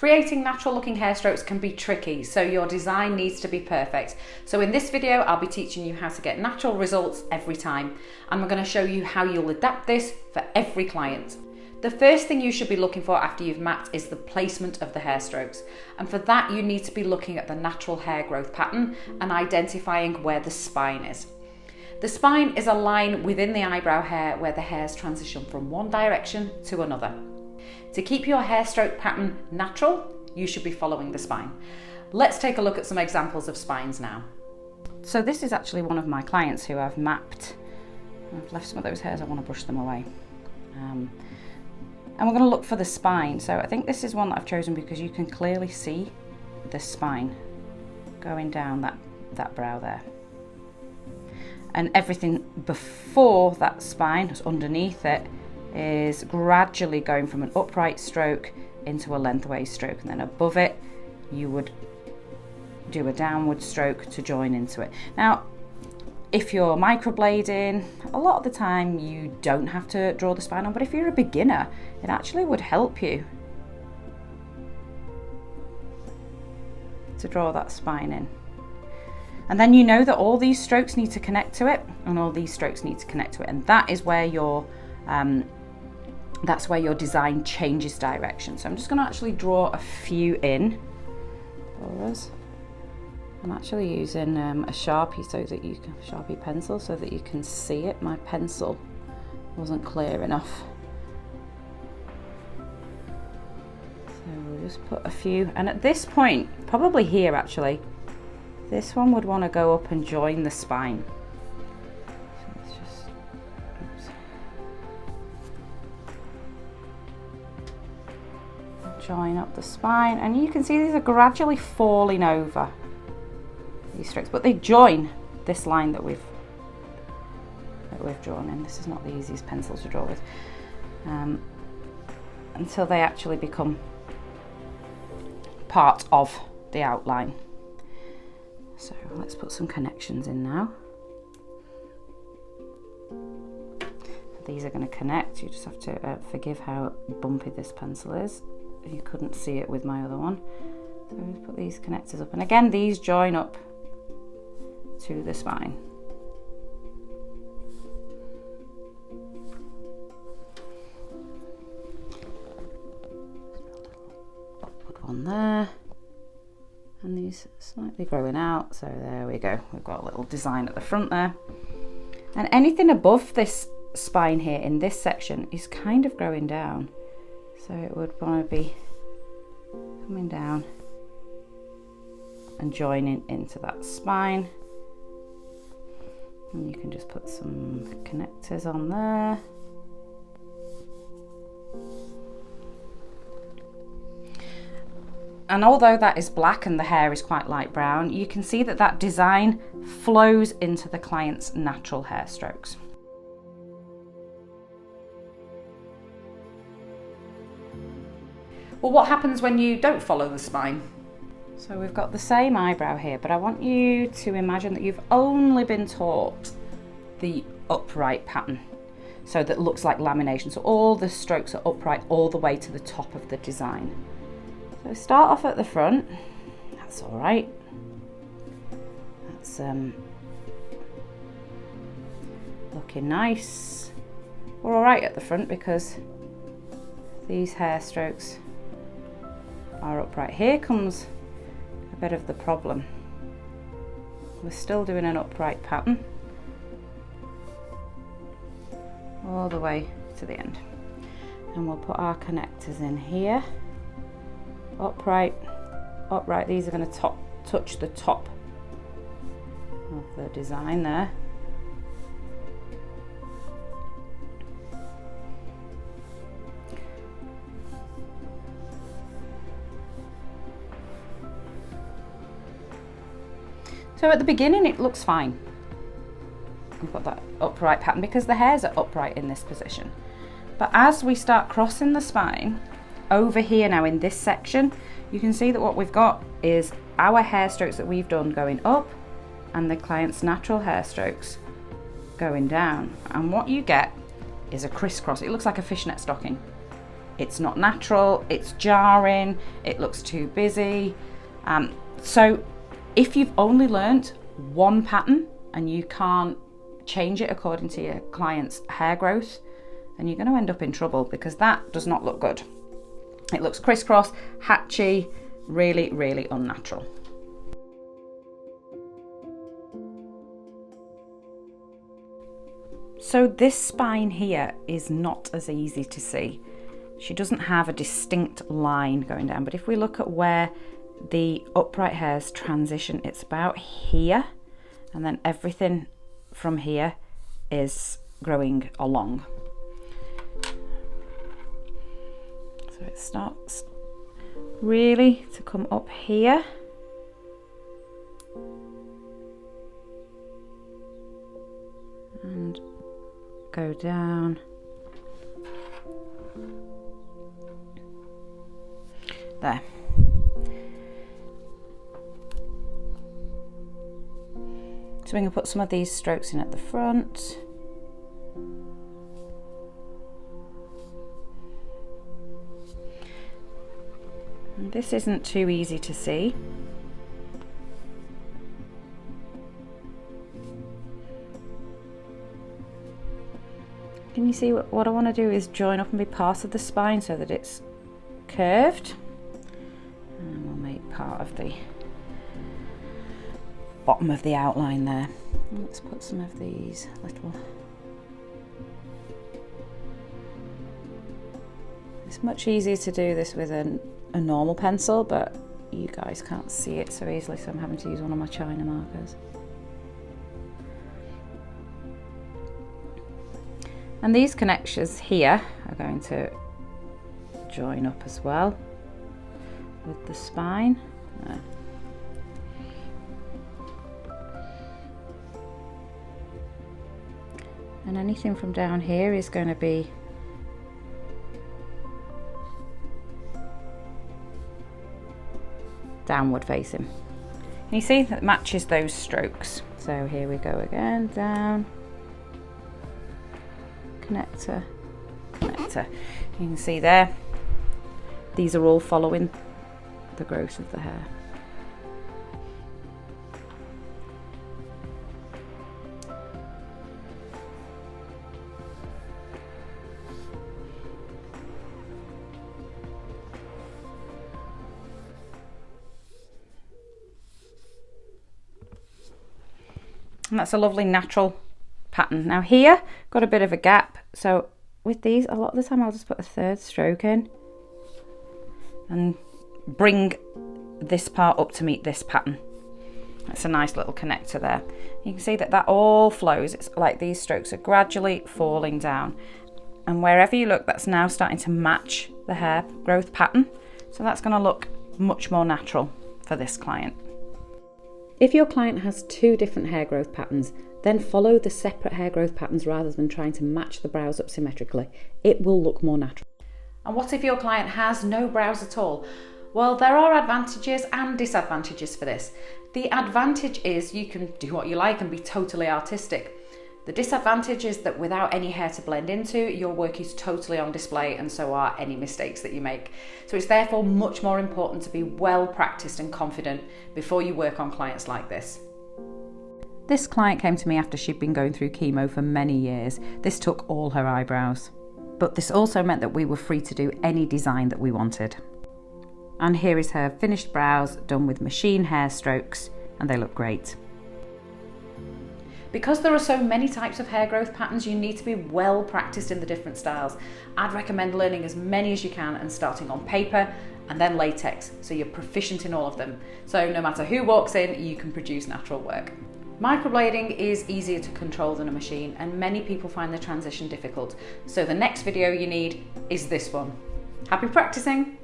Creating natural looking hair strokes can be tricky, so your design needs to be perfect. So in this video, I'll be teaching you how to get natural results every time. And I'm going to show you how you'll adapt this for every client. The first thing you should be looking for after you've mapped is the placement of the hair strokes. And for that, you need to be looking at the natural hair growth pattern and identifying where the spine is. The spine is a line within the eyebrow hair where the hairs transition from one direction to another. To keep your hair stroke pattern natural, you should be following the spine. Let's take a look at some examples of spines now. So this is actually one of my clients who I've mapped. I've left some of those hairs, I want to brush them away. And we're going to look for the spine. So I think this is one that I've chosen because you can clearly see the spine going down that brow there. And everything before that spine, that's underneath it, is gradually going from an upright stroke into a lengthways stroke, and then above it you would do a downward stroke to join into it. Now if you're microblading, a lot of the time you don't have to draw the spine on, but if you're a beginner, it actually would help you to draw that spine in. And then you know that all these strokes need to connect to it, and all these strokes need to connect to it, and that is where your that's where your design changes direction. So I'm just going to actually draw a few in for us. I'm actually using a Sharpie Sharpie pencil so that you can see it. My pencil wasn't clear enough. So we'll just put a few, and at this point, probably here actually, this one would want to go up and join the spine. Join up the spine, and you can see these are gradually falling over, these strokes, but they join this line that we've drawn in. This is not the easiest pencil to draw with, until they actually become part of the outline. So let's put some connections in now. These are going to connect. You just have to forgive how bumpy this pencil is. You couldn't see it with my other one. So we put these connectors up, and again these join up to the spine. Upward one there, and these slightly growing out, so there we go. We've got a little design at the front there, and anything above this spine here in this section is kind of growing down. So it would want to be coming down and joining into that spine. And you can just put some connectors on there. And although that is black and the hair is quite light brown, you can see that that design flows into the client's natural hair strokes. Well, what happens when you don't follow the spine? So we've got the same eyebrow here, but I want you to imagine that you've only been taught the upright pattern. So that looks like lamination. So all the strokes are upright all the way to the top of the design. So start off at the front. That's all right. That's looking nice. We're all right at the front because these hair strokes are upright. Here comes a bit of the problem. We're still doing an upright pattern all the way to the end, and we'll put our connectors in here. Upright, upright. These are going to touch the top of the design there. So at the beginning it looks fine. We've got that upright pattern because the hairs are upright in this position. But as we start crossing the spine, over here now in this section, you can see that what we've got is our hair strokes that we've done going up and the client's natural hair strokes going down. And what you get is a crisscross. It looks like a fishnet stocking it's not natural, it's jarring, it looks too busy. So if you've only learnt one pattern and you can't change it according to your client's hair growth, then you're going to end up in trouble, because that does not look good. It looks crisscross, hatchy, really, really unnatural. So this spine here is not as easy to see. She doesn't have a distinct line going down, but if we look at where the upright hairs transition, it's about here, and then everything from here is growing along. So it starts really to come up here. And go down. There. So we can put some of these strokes in at the front. And this isn't too easy to see. Can you see what I want to do is join up and be part of the spine so that it's curved, and we'll make part of the bottom of the outline there. Let's put some of these little, it's much easier to do this with a normal pencil, but you guys can't see it so easily, so I'm having to use one of my China markers. And these connections here are going to join up as well with the spine. There. And anything from down here is going to be downward facing. And you see that matches those strokes. So here we go again, down, connector, connector. You can see there, these are all following the growth of the hair. And that's a lovely natural pattern. Now here, got a bit of a gap. So with these, a lot of the time I'll just put a third stroke in and bring this part up to meet this pattern. That's a nice little connector there. You can see that that all flows. It's like these strokes are gradually falling down. And wherever you look, that's now starting to match the hair growth pattern. So that's going to look much more natural for this client. If your client has two different hair growth patterns, then follow the separate hair growth patterns rather than trying to match the brows up symmetrically. It will look more natural. And what if your client has no brows at all? Well, there are advantages and disadvantages for this. The advantage is you can do what you like and be totally artistic. The disadvantage is that without any hair to blend into, your work is totally on display, and so are any mistakes that you make. So it's therefore much more important to be well practiced and confident before you work on clients like this. This client came to me after she'd been going through chemo for many years. This took all her eyebrows. But this also meant that we were free to do any design that we wanted. And here is her finished brows done with machine hair strokes, and they look great. Because there are so many types of hair growth patterns, you need to be well practiced in the different styles. I'd recommend learning as many as you can and starting on paper and then latex, so you're proficient in all of them. So no matter who walks in, you can produce natural work. Microblading is easier to control than a machine, and many people find the transition difficult. So the next video you need is this one. Happy practicing!